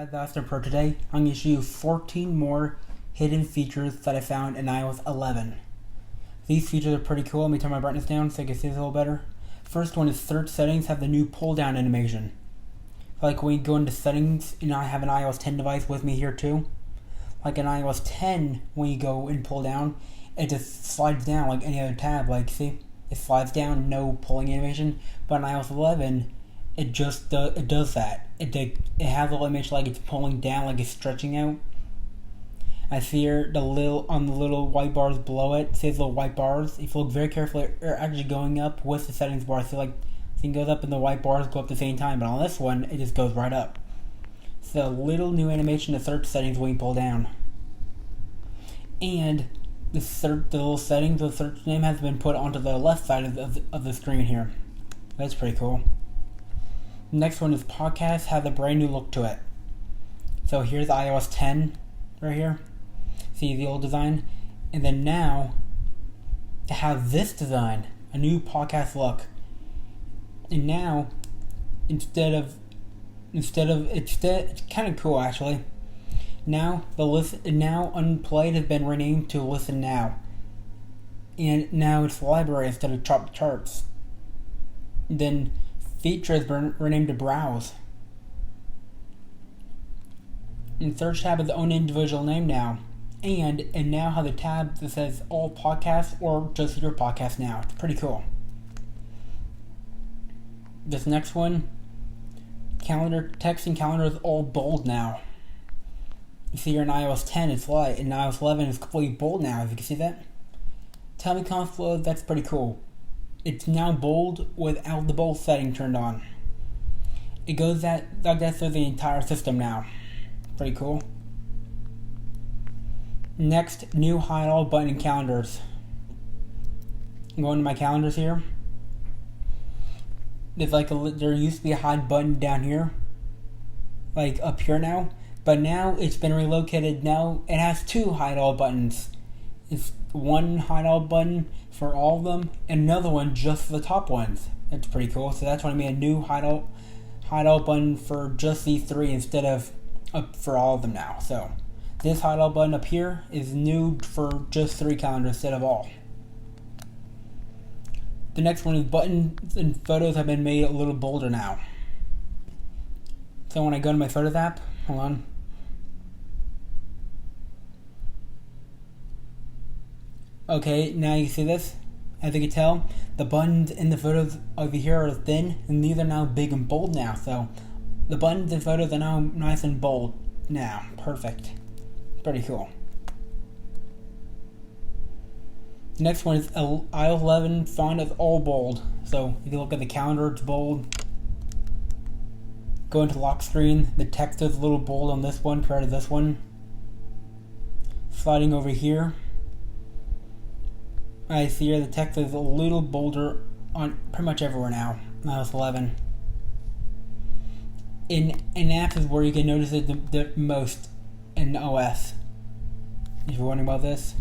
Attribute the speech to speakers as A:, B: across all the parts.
A: Guys, Austin Pro today. I'm going to show you 14 more hidden features that I found in iOS 11. These features are pretty cool. Let me turn my brightness down so you can see this a little better. First one is search settings have the new pull down animation. Like when you go into settings, and I have an iOS 10 device with me here too. Like in iOS 10, when you go and pull down, it just slides down like any other tab. Like see, it slides down, no pulling animation. But in iOS 11, it just does that. It has a little image like it's pulling down, like it's stretching out. I see here the little white bars below it. It says little white bars. If you look very carefully, they're actually going up with the settings bar. So like it goes up and the white bars go up at the same time. But on this one, it just goes right up. So a little new animation to search settings when you pull down. And the little settings of the search name has been put onto the left side of the screen here. That's pretty cool. Next one is podcast has a brand new look to it. So here's iOS 10 right here. See the old design? And then now it has this design, a new podcast look. And now it's kind of cool actually. Now Unplayed has been renamed to Listen Now. And now it's library instead of top charts. Then feature has been renamed to Browse. And search tab has its own individual name now. And now has a tab that says all podcasts or just your podcast now. It's pretty cool. This next one, calendar, text and calendar is all bold now. You see here in iOS 10 it's light, and iOS 11 is completely bold now, if you can see that. Tell me conflow, that's pretty cool. It's now bold without the bold setting turned on. It goes like that through the entire system now. Pretty cool. Next, new hide all button in calendars. I'm going to my calendars here. There used to be a hide button down here, like up here now, but now it's been relocated. Now it has two hide all buttons. It's one hide all button for all of them, and another one just for the top ones. That's pretty cool. So that's why I made a new hide all button for just these three instead of up for all of them now. So this hide all button up here is new for just 3 calendars instead of all. The next one is buttons and photos have been made a little bolder now. So when I go to my Photos app, hold on. Okay, now you see this. As you can tell, the buttons in the photos over here are thin, and these are now big and bold now. So the buttons and photos are now nice and bold now. Perfect. Pretty cool. The next one is iOS 11 font is all bold. So if you look at the calendar, it's bold. Go into lock screen. The text is a little bold on this one compared to this one. Sliding over here. I see here the text is a little bolder on pretty much everywhere now. iOS 11. In apps is where you can notice it the most in OS. If you're wondering about this.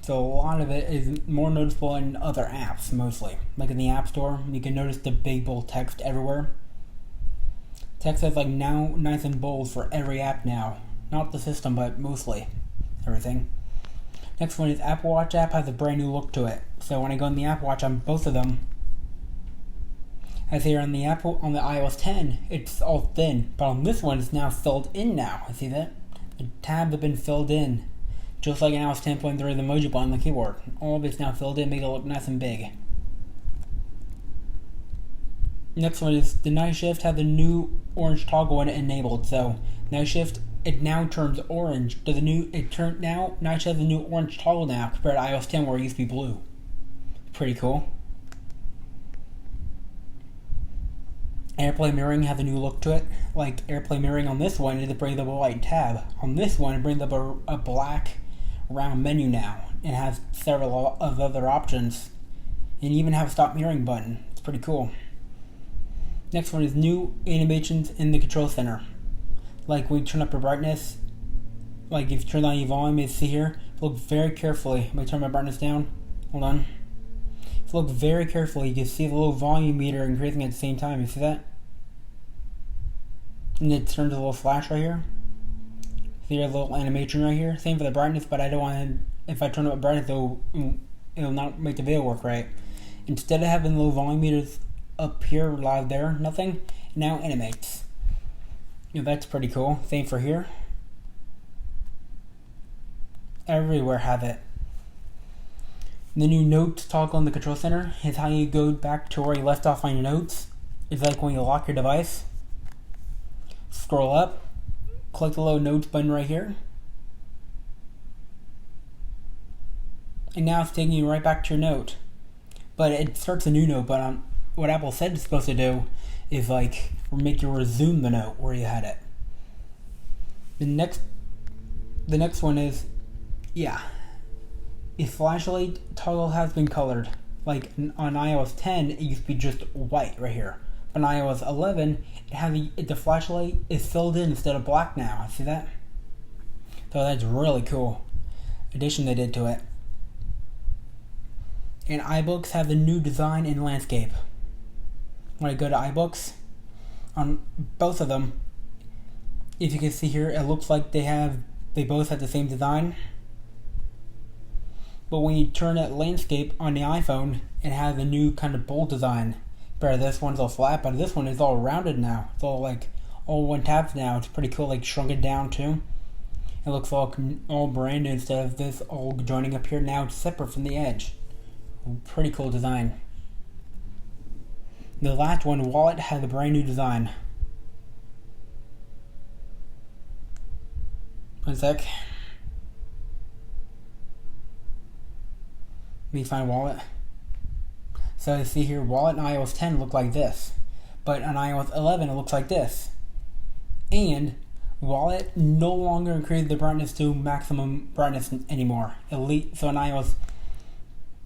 A: So a lot of it is more noticeable in other apps mostly. Like in the App Store, you can notice the big bold text everywhere. Text is like now nice and bold for every app now. Not the system, but mostly everything. Next one is Apple Watch app has a brand new look to it. So when I go in the Apple Watch on both of them, I see here on the iOS 10, it's all thin, but on this one it's now filled in now. I see that? The tabs have been filled in. Just like in iOS 10.3, the emoji button on the keyboard. All of it's now filled in, make it look nice and big. Next one is the night shift has the new orange toggle when it enabled. So night shift, it now turns orange. Now night shift has a new orange toggle now compared to iOS 10 where it used to be blue. Pretty cool. AirPlay mirroring has a new look to it. Like AirPlay mirroring on this one, it brings up a white tab. On this one, it brings up a black round menu now. It has several of other options. And even have a stop mirroring button. It's pretty cool. Next one is new animations in the control center. Like when you turn up your brightness, like if you turn on your volume, you see here, look very carefully. I'm going to turn my brightness down. Hold on. If you look very carefully, you can see the little volume meter increasing at the same time. You see that? and it turns a little flash right here. See a little animation right here. Same for the brightness, but I don't want to, if I turn up the brightness, it'll not make the video work right. Instead of having low volume meters up here, live there, nothing, it now animates. That's pretty cool. Same for here. Everywhere have it. The new notes toggle in the control center is how you go back to where you left off on your notes. It's like when you lock your device. Scroll up, click the little notes button right here. And now it's taking you right back to your note. But it starts a new note, but what Apple said it's supposed to do is like make you resume the note where you had it. The next one is, a flashlight toggle has been colored. Like on iOS 10, it used to be just white right here. But on iOS 11, the flashlight is filled in instead of black now. See that? So that's really cool addition they did to it. And iBooks have the new design in landscape. When I go to iBooks, on both of them, if you can see here, it looks like they both have the same design. But when you turn it landscape on the iPhone, it has a new kind of bold design. Where this one's all flat, but this one is all rounded now. It's all one tab now. It's pretty cool, like shrunk it down too. It looks all brand new instead of this all joining up here. Now it's separate from the edge. Pretty cool design. The last one, Wallet, has a brand new design. One sec. Let me find Wallet. So you see here, Wallet on iOS 10 look like this. But on iOS 11 it looks like this. And Wallet no longer increases the brightness to maximum brightness anymore. So on iOS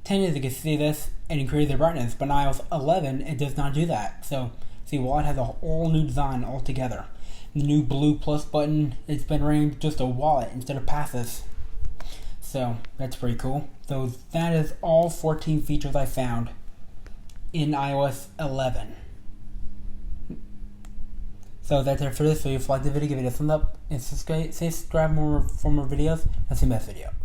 A: 10 you can see this and increase the brightness, but on iOS 11 it does not do that. So see, Wallet has a whole new design altogether. The new blue plus button, it's been named just a wallet instead of passes. So that's pretty cool. So that is all 14 features I found in iOS 11. So that's it for this video. If you liked the video, give it a thumbs up and subscribe for more videos. I'll see you in the next video.